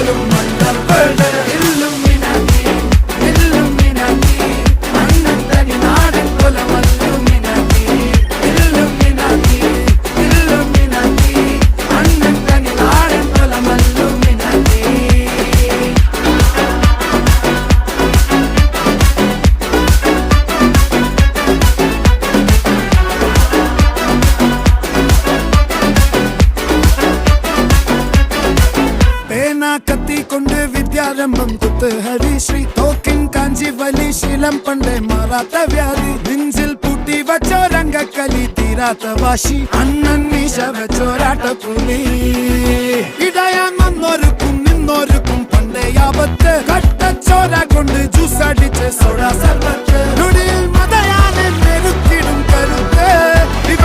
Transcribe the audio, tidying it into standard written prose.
പോലും മണ്ടപ്പേട് Illuminati Illuminati അണ്ണൻ തനി നാടൻ കൊലമല്ലുമിനാറ്റി ഇല്ലുമിനാറ്റി ഇല്ലുമിനാറ്റി അണ്ണൻ തനി നാടൻ കൊലമല്ലുമിനാറ്റി കത്തി കൊണ്ട് വിദ്യാരംഭം കുത്ത് ഹരിശ്രീ തോക്കിൻ കാഞ്ചി വലി ശീലം പണ്ടേ മാറാത്ത വ്യാധി നെഞ്ചിൽ പൂട്ടി വച്ചോരംഗക്കലി തീരാത്ത വാശി അണ്ണൻ മീശ വെച്ചോരാട്ട പുലി ഇടയാൻ വന്നോർക്കും നിന്നോർക്കും പണ്ടേ ആപത്ത് കട്ടച്ചോര കൊണ്ട് ജ്യൂസ് അടിച്ച് സോഡ സർബത്ത്